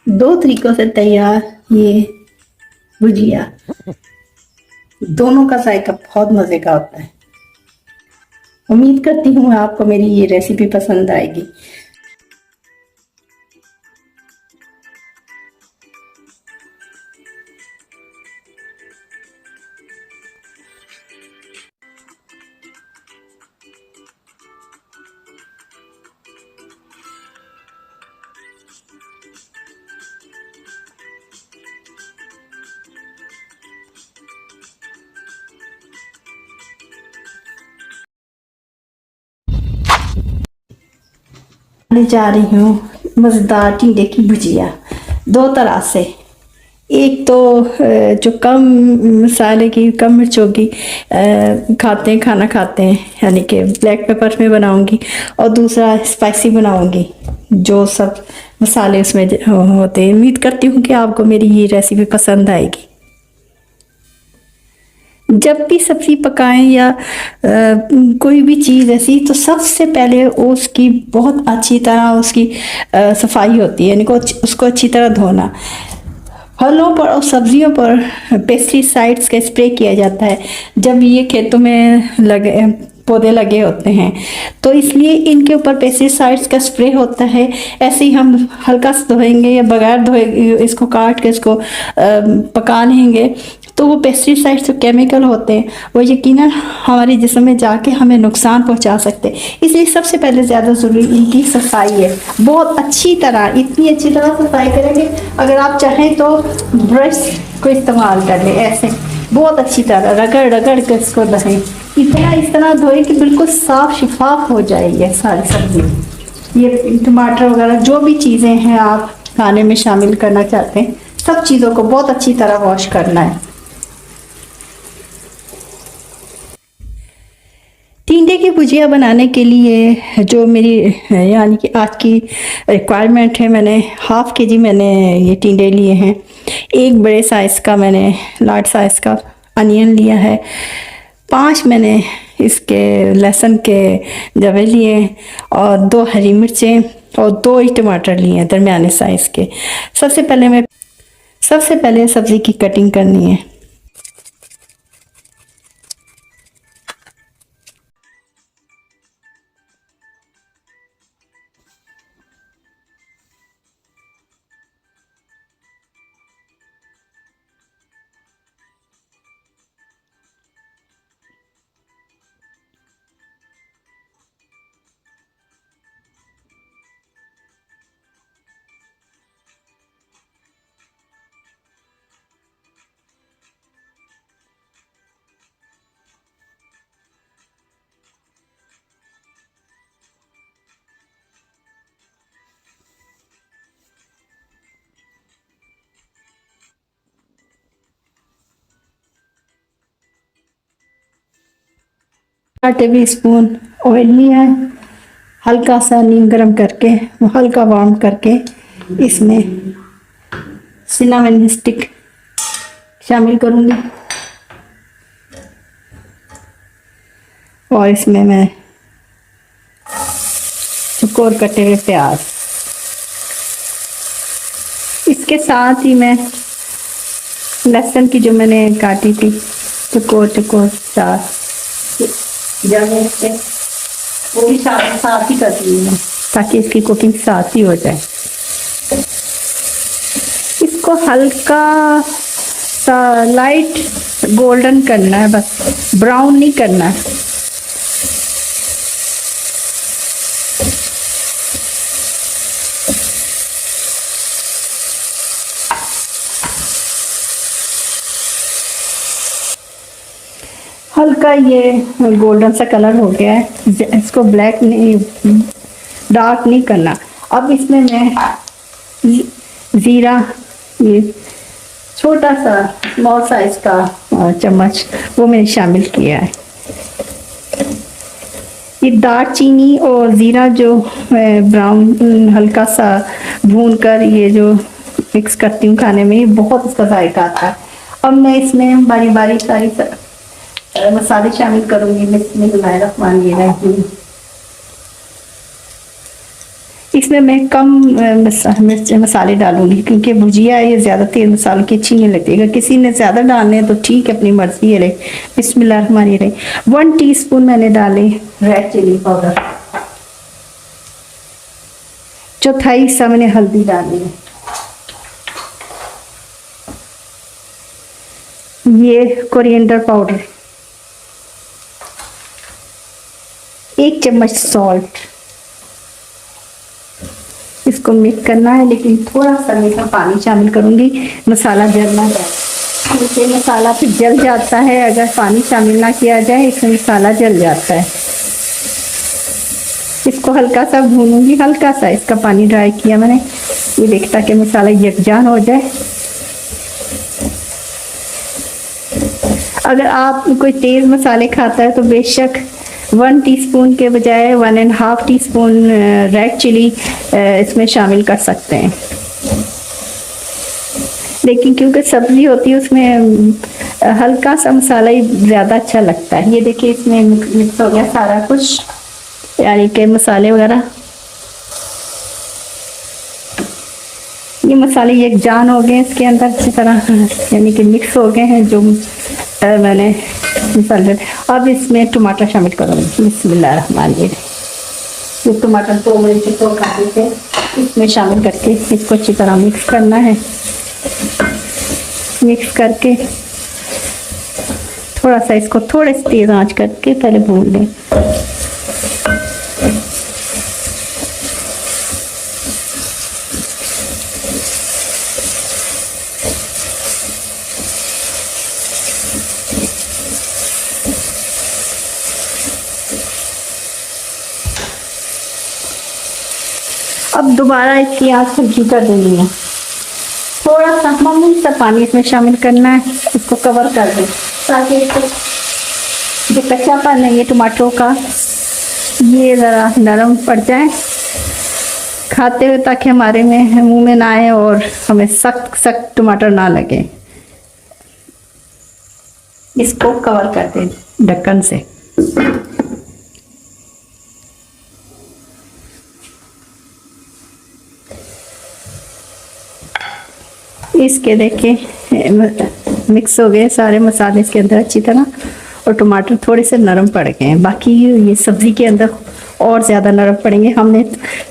दो तरीकों से तैयार ये भुजिया, दोनों का जायका बहुत मजे का होता है। उम्मीद करती हूँ आपको मेरी ये रेसिपी पसंद आएगी। मैं जा रही हूँ मज़ेदार टिंडे की भुजिया, दो तरह से। एक तो जो कम मसाले की, कम मिर्चों की खाते हैं, खाना खाते हैं, यानी कि ब्लैक पेपर में बनाऊंगी। और दूसरा स्पाइसी बनाऊंगी, जो सब मसाले उसमें होते हैं। उम्मीद करती हूँ कि आपको मेरी ये रेसिपी पसंद आएगी। जब भी सब्जी पकाएं या कोई भी चीज़ ऐसी, तो सबसे पहले उसकी बहुत अच्छी तरह उसकी सफाई होती है, यानी कि उसको अच्छी तरह धोना। फलों पर और सब्जियों पर पेस्टिसाइड्स का स्प्रे किया जाता है जब ये खेतों में लगे पौधे लगे होते हैं, तो इसलिए इनके ऊपर पेस्टिसाइड्स का स्प्रे होता है। ऐसे ही हम हल्का सा धोएंगे या बगैर धोए इसको काट के इसको पका लेंगे, तो वो पेस्टिसाइड्स जो केमिकल होते हैं वो यकीनन हमारे जिस्म में जाके हमें नुकसान पहुंचा सकते हैं। इसलिए सबसे पहले ज़्यादा ज़रूरी इनकी सफाई है। बहुत अच्छी तरह, इतनी अच्छी तरह सफाई करेंगे, अगर आप चाहें तो ब्रश को इस्तेमाल कर लें। ऐसे बहुत अच्छी तरह रगड़ रगड़ के इसको धोएं, इतना इस तरह धोएं कि बिल्कुल साफ शिफाफ हो जाए ये सारी सब्जी। ये टमाटर वगैरह जो भी चीज़ें हैं आप खाने में शामिल करना चाहते हैं, सब चीज़ों को बहुत अच्छी तरह वॉश करना है। टिंडे की भुजिया बनाने के लिए जो मेरी यानी कि आज की रिक्वायरमेंट है, मैंने हाफ के जी मैंने ये टिंडे लिए हैं। एक बड़े साइज़ का मैंने लार्ज साइज़ का अनियन लिया है। 5 मैंने इसके लहसुन के जवे लिए और 2 हरी मिर्चें और 2 ही टमाटर लिए हैं दरमियाने साइज़ के। सबसे पहले सब्ज़ी की कटिंग करनी है। टेबल स्पून ऑयल लिया है, हल्का सा नीम गरम करके वो हल्का वार्म करके इसमें सिनेमन स्टिक शामिल करूंगी और इसमें मैं चुकोर कटे हुए प्याज, इसके साथ ही मैं लहसुन की जो मैंने काटी थी चुकोर प्याज वो भी साथ ही कर दी मैं, ताकि इसकी कुकिंग साथ ही हो जाए। इसको हल्का सा लाइट गोल्डन करना है, बस ब्राउन नहीं करना है। हल्का ये गोल्डन सा कलर हो गया है, इसको ब्लैक नहीं, डार्क नहीं करना। अब इसमें मैं ज़ीरा, ये छोटा सा स्मॉल साइज का चम्मच वो मैंने शामिल किया है। ये दालचीनी और ज़ीरा जो ब्राउन हल्का सा भून कर ये जो मिक्स करती हूँ खाने में, ये बहुत इसका जायका आता है। अब मैं इसमें बारी बारी सारी मसाले शामिल करूंगी। बिस्मिल्लाहिर्रहमानिर्रहीम। इसमें मैं कम मिर्च मसाले डालूंगी, क्योंकि भुजिया ये ज़्यादा तेल मसालों की अच्छी नहीं लगती। अगर किसी ने ज़्यादा डालने हैं तो ठीक है, अपनी मर्जी है। बिस्मिल्लाहिर्रहमानिर्रहीम। 1 टीस्पून मैंने डाले रेड चिली पाउडर, चौथाई हिस्सा मैंने हल्दी डाली है, ये कोरिएंडर पाउडर, 1 चम्मच सॉल्ट। इसको मिक्स करना है, लेकिन थोड़ा सा मैं पानी शामिल करूंगी, मसाला जल ना जाए, क्योंकि मसाला फिर जल जाता है अगर पानी शामिल ना किया जाए, इसमें मसाला जल जाता है। इसको हल्का सा भूनूंगी, हल्का सा इसका पानी ड्राई किया मैंने, ये देख ताकि मसाला यकजान हो जाए। अगर आप कोई तेज मसाले खाता है तो बेशक 1 टीस्पून के बजाय 1.5 टीस्पून रेड चिली इसमें शामिल कर सकते हैं, लेकिन क्योंकि सब्जी होती है उसमें हल्का सा मसाला ही ज़्यादा अच्छा लगता है। ये देखिए इसमें मिक्स हो गया सारा कुछ, यानी कि मसाले वगैरह, ये मसाले यकजान हो गए इसके अंदर अच्छी तरह, यानी कि मिक्स हो गए हैं जो मैंने मसाले। अब इसमें टमाटर शामिल करूँगी, बिस्मिल्लाहिर्रहमानिर्रहीम। ये टमाटर 2 मिनट को काटे थे, इसमें शामिल करके इसको अच्छी तरह मिक्स करना है। मिक्स करके थोड़ा सा इसको थोड़े से तेज आंच करके पहले भून लें। अब दोबारा इसकी आंच हल्की कर देनी है, थोड़ा सा मामूली सा पानी इसमें शामिल करना है, इसको कवर कर दें ताकि इसको जो कच्चापन है ये टमाटरों का ये ज़रा नरम पड़ जाए खाते हुए, ताकि हमारे में मुंह में ना आए और हमें सख्त सख्त टमाटर ना लगे। इसको कवर कर दें ढक्कन से। इसके देखिए मिक्स हो गए सारे मसाले इसके अंदर अच्छी तरह, और टमाटर थोड़े से नरम पड़ गए हैं। बाकी ये सब्ज़ी के अंदर और ज़्यादा नरम पड़ेंगे। हमने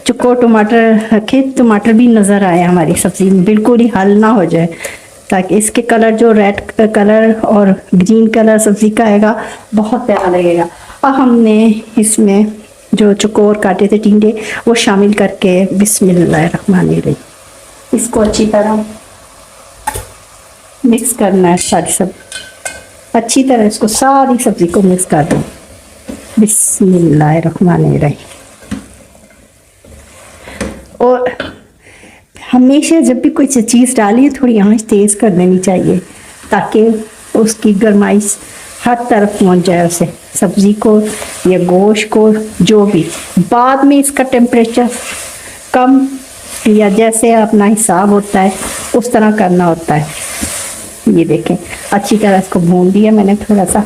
चुको टमाटर रखे, टमाटर भी नज़र आए हमारी सब्ज़ी में, बिल्कुल ही हल ना हो जाए, ताकि इसके कलर जो रेड कलर और ग्रीन कलर सब्ज़ी का आएगा बहुत प्यारा लगेगा। अब हमने इसमें जो चुकोर काटे थे टिंडे वो शामिल करके बिस्मिल्लाहिर्रहमानिर्रहीम इसको अच्छी तरह मिक्स करना है। सारी सब अच्छी तरह इसको सारी सब्जी को मिक्स कर दो, बिस्मिल्लाहिर्रहमानिर्रहीम। और हमेशा जब भी कोई चीज़ डालिए थोड़ी आंच तेज़ कर देनी चाहिए, ताकि उसकी गर्माइश हर तरफ पहुंच जाए, उसे सब्ज़ी को या गोश्त को, जो भी। बाद में इसका टेम्परेचर कम या जैसे अपना हिसाब होता है उस तरह करना होता है। ये देखें अच्छी तरह इसको भून दिया मैंने थोड़ा सा।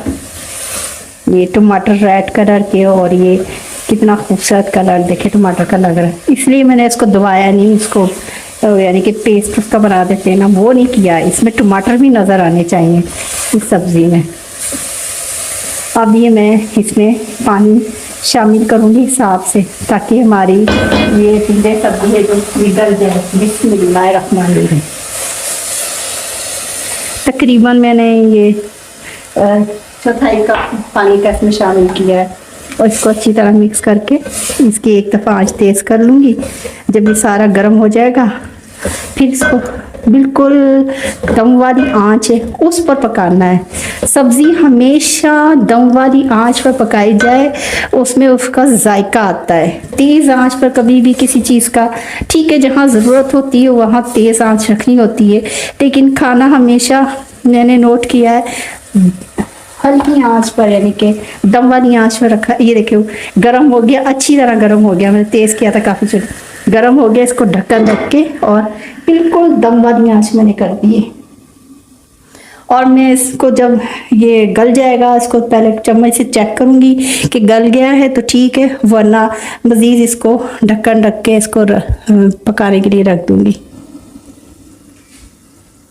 ये टमाटर रेड कलर के और ये कितना खूबसूरत कलर देखे टमाटर का लग रहा है, इसलिए मैंने इसको दबाया नहीं, इसको यानी कि पेस्ट उसका बना देते हैं ना, वो नहीं किया। इसमें टमाटर भी नज़र आने चाहिए इस सब्ज़ी में। अब ये मैं इसमें पानी शामिल करूँगी हिसाब से, ताकि हमारी ये टिंडे सब्ज़ी है जो निकल जाए। बिस्मिल्लाहिर्रहमानिर्रहीम। तकरीबन मैंने ये चौथाई कप पानी का इसमें शामिल किया है, और इसको अच्छी तरह मिक्स करके इसकी एक दफ़ा आंच तेज़ कर लूँगी। जब ये सारा गर्म हो जाएगा फिर इसको बिल्कुल दम वाली आंच है उस पर पकाना है। सब्ज़ी हमेशा दम वाली आंच पर पकाई जाए, उसमें उसका जायका आता है। तेज़ आंच पर कभी भी किसी चीज़ का, ठीक है जहाँ ज़रूरत होती है वहाँ तेज़ आंच रखनी होती है, लेकिन खाना हमेशा मैंने नोट किया है हल्की आंच पर, यानी कि दम वाली आंच पर रखा। ये देखिए गर्म हो गया, अच्छी तरह गर्म हो गया, मैंने तेज़ किया था काफ़ी चुन गर्म हो गया। इसको ढक्कन रख के और बिल्कुल दम वाली आंच मैंने कर दी है, और मैं इसको जब ये गल जाएगा, इसको पहले चम्मच से चेक करूंगी कि गल गया है तो ठीक है, वरना मज़ीद इसको ढक्कन रख के इसको पकाने के लिए रख दूंगी।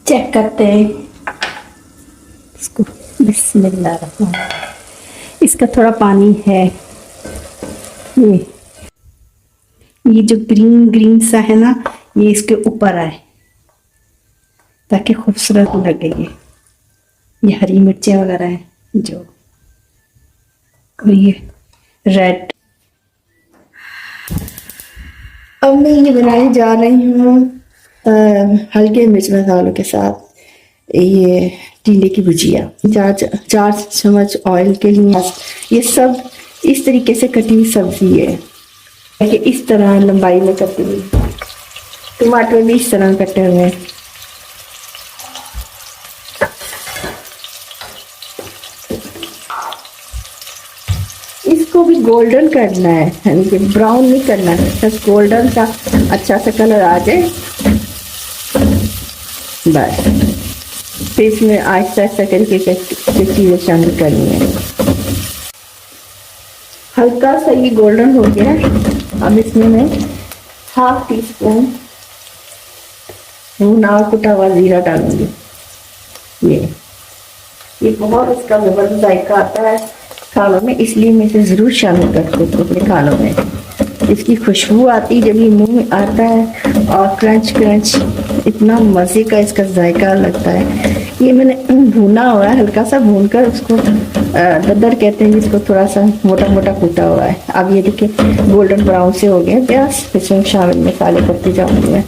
चेक करते हैं इसको। बिस्मिल्लाह। इसका थोड़ा पानी है, ये जो ग्रीन ग्रीन सा है ना, ये इसके ऊपर आए ताकि खूबसूरत लगे। ये हरी मिर्चें वगैरह है जो, और ये रेड। अब मैं ये बनाने जा रही हूँ हल्के मिर्च मसालों के साथ ये टींडे की भुजिया। 4 चम्मच ऑयल के लिए ये सब इस तरीके से कटी हुई सब्जी है कि इस तरह लंबाई में कटी हुई। टमाटर भी इस तरह कटे हुए हैं। इसको भी गोल्डन करना है, यानी कि ब्राउन नहीं करना है, बस गोल्डन सा अच्छा सा कलर आ जाए बस। फिर इसमें आहिस्ता आहिस्ता करके चीज़ें शामिल करनी है। हल्का सा ये गोल्डन हो गया। अब इसमें मैं 1/2 टीस्पून भुना कुटा हुआ जीरा डालूंगी। ये बहुत इसका जबरदस्त जायका आता है खानों में, इसलिए मैं इसे ज़रूर शामिल करती हूँ अपने खानों में। इसकी खुशबू आती जब ये मुंह में आता है और क्रंच क्रंच, इतना मज़े का इसका जायका लगता है। ये मैंने भुना हुआ है, हल्का सा भून कर उसको दद्दर कहते हैं जिसको, थोड़ा सा मोटा मोटा कूटा हुआ है। अब ये देखिए गोल्डन ब्राउन से हो गए प्याज। इसमें शामिल मसाले करती जाऊँगी मैं।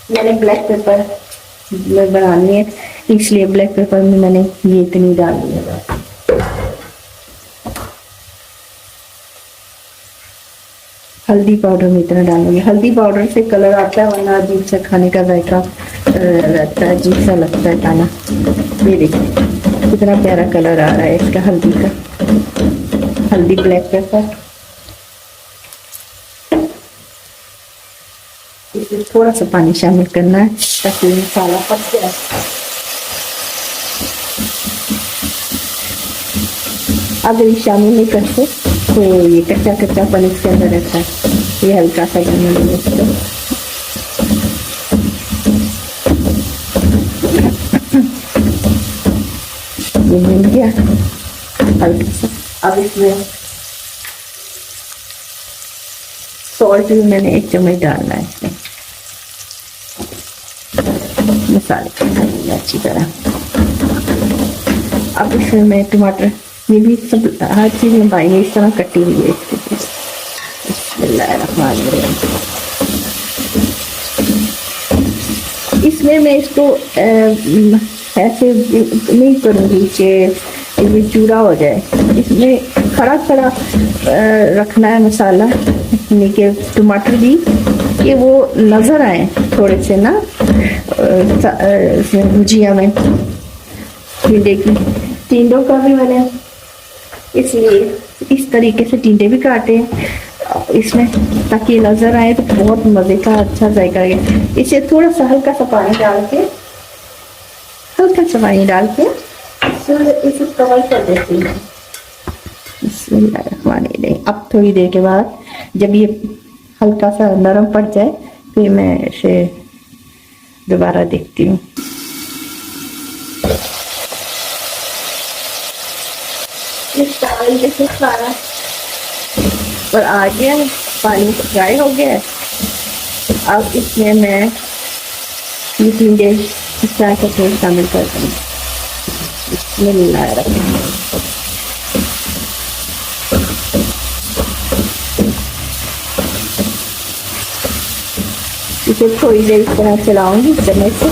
मैंने ब्लैक पेपर बनानी है, इसलिए ब्लैक पेपर में मैंने ये इतनी डाली है। हल्दी पाउडर में इतना डालूंगी। हल्दी पाउडर से कलर आता है, वरना अजीब सा खाने का जायका रहता है, अजीब सा लगता है खाना। ये देखिए कितना प्यारा कलर आ रहा है इसका हल्दी का। हल्दी, ब्लैक पेपर, इसमें थोड़ा सा पानी शामिल करना है ताकि मसाला पक जाए। अगर ये शामिल नहीं करते तो ये कच्चा कच्चा पन इसके अंदर रहता है। ये हल्का सा करना है इसको। ये मिल गया हल्का सा। अब इसमें सॉल्ट भी मैंने 1 चम्मच डालना है इसमें, मसाले को अच्छी तरह। अब इसमें मैं टमाटर, ये भी सब हर चीज़ में भाई इस तरह कटी हुई है इसके। इसमें मैं इसको ऐसे नहीं करूँगी कि ये चूरा हो जाए। इसमें खड़ा खड़ा रखना है मसाला, यानी कि टमाटर भी कि वो नज़र आए थोड़े से ना भुजिया में। टिंडों का भी मैंने इसलिए इस तरीके से टिंडे भी काटे इसमें ताकि नज़र आए, तो बहुत मज़े का अच्छा जायका है। इसे थोड़ा सा हल्का सा पानी डाल के इसे कवर कर देती हूँ। अब थोड़ी देर के बाद जब ये हल्का सा नरम पड़ जाए फिर मैं इसे दोबारा देखती हूँ। जैसे सारा और आ गया, पानी फ्राई हो गया। अब इसमें मैं ये टिंडे इस तरह का तेल शामिल कर दूँगी। इसे थोड़ी देर इस तरह चलाऊंगी चने से।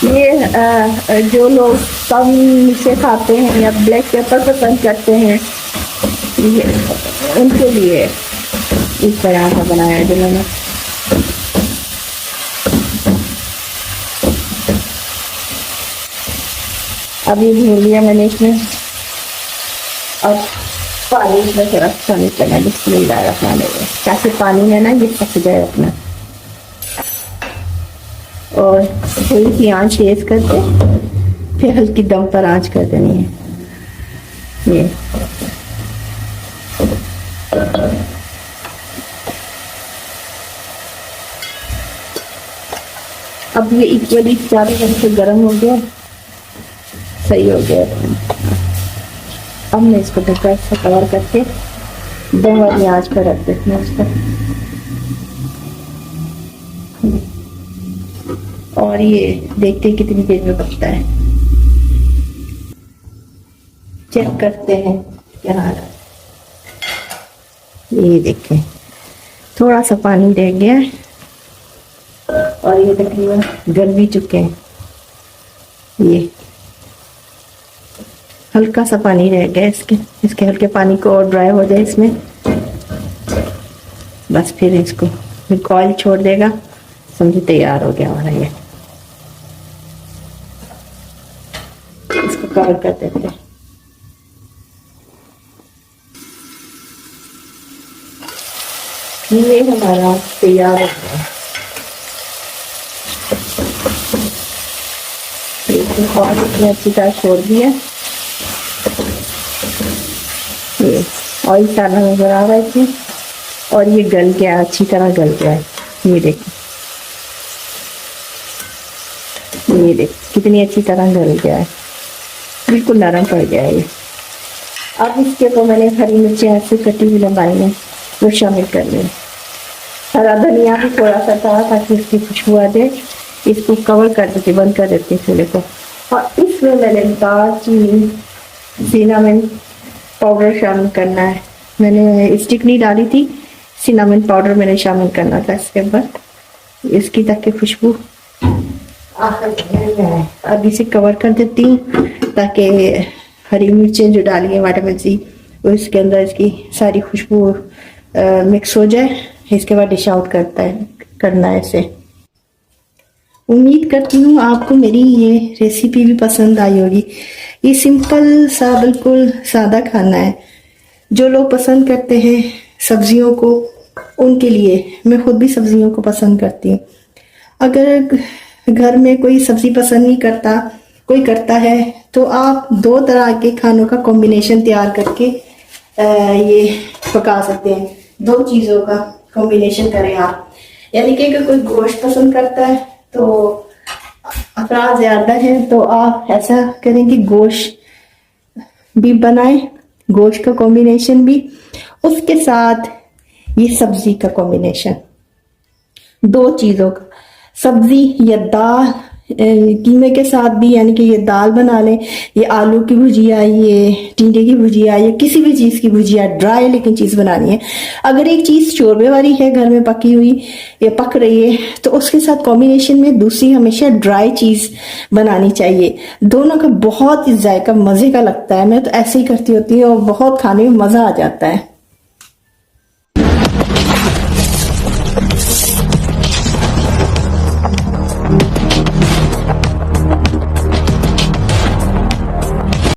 ये जो लोग कम मिर्चे खाते हैं या ब्लैक पेपर पसंद करते हैं, ये उनके लिए इस तरह का बनाया है जो मैंने। अभी भून लिया मैंने इसमें। अब पानी इसमें थोड़ा शामिल करना, बिस्मिल्लाह रहमान रहीम, ताकि पानी में ना ये पक जाए अपना। और थोड़ी सी आंच तेज करके फिर हल्की दम पर आंच कर देनी है। ये अब ये इक्वली चारों तरफ से गर्म हो गया, सही हो गया। अब मैं इसको ढक्कन से कवर करके दम वाली आंच पर रख देती हूँ उसको। और ये देखते हैं कितनी देर में पकता है। चेक करते हैं क्या आ रहा है। ये देखें थोड़ा सा पानी रह गया है और ये तकरीबन गल भी चुके हैं। ये हल्का सा पानी रह गया इसके हल्के पानी को और ड्राई हो जाए इसमें, बस फिर इसको फिर ऑयल छोड़ देगा, समझो तैयार हो गया हमारा। ये इसको कवर कर देते हैं। ये हमारा तैयार हो गया। और इसमें अच्छी तरह छोड़ दिया। ये ऑयल सारा नजर आ रहा है इसमें और ये गल गया, अच्छी तरह गल गया है। ये देखो, ये देख कितनी अच्छी तरह गल गया है, बिल्कुल नरम पड़ गया है ये। अब इसके ऊपर मैंने हरी मिर्ची ऐसे कटी हुई लंबाई में वो शामिल कर ली। हरा धनिया भी थोड़ा सा था ताकि इसकी खुशबू आ जाए। इसको कवर कर देती, बंद कर देती चूल्हे को। और इसमें मैंने दालचीनी, सिनामन पाउडर शामिल करना है। मैंने स्टिक नहीं डाली थी, सिनामन पाउडर मैंने शामिल करना था इसके ऊपर, इसकी ताकि खुशबू। अब इसे कवर कर देती हूँ ताकि हरी मिर्चें जो डाली है विटामिन सी वो इसके अंदर इसकी सारी खुशबू मिक्स हो जाए। इसके बाद डिश आउट करना है इसे। उम्मीद करती हूँ आपको मेरी ये रेसिपी भी पसंद आई होगी। ये सिंपल सा बिल्कुल सादा खाना है। जो लोग पसंद करते हैं सब्जियों को, उनके लिए, मैं खुद भी सब्जियों को पसंद करती हूँ। अगर घर में कोई सब्जी पसंद नहीं करता, कोई करता है, तो आप दो तरह के खानों का कॉम्बिनेशन तैयार करके ये पका सकते हैं। दो चीज़ों का कॉम्बिनेशन करें आप। यानी कि अगर कोई गोश्त पसंद करता है तो अफराद ज़्यादा है तो आप ऐसा करें कि गोश्त भी बनाएं, गोश्त का कॉम्बिनेशन भी, उसके साथ ये सब्जी का कॉम्बिनेशन, दो चीज़ों का। सब्जी या दाल कीमे के साथ भी, यानी कि ये दाल बना लें, ये आलू की भुजिया, ये टिंडे की भुजिया, या किसी भी चीज़ की भुजिया, ड्राई लेकिन चीज़ बनानी है। अगर एक चीज़ शोरबे वाली है घर में पकी हुई या पक रही है तो उसके साथ कॉम्बिनेशन में दूसरी हमेशा ड्राई चीज़ बनानी चाहिए। दोनों का बहुत ही जायका मज़े का लगता है। मैं तो ऐसे ही करती होती हूँ और बहुत खाने में मज़ा आ जाता है।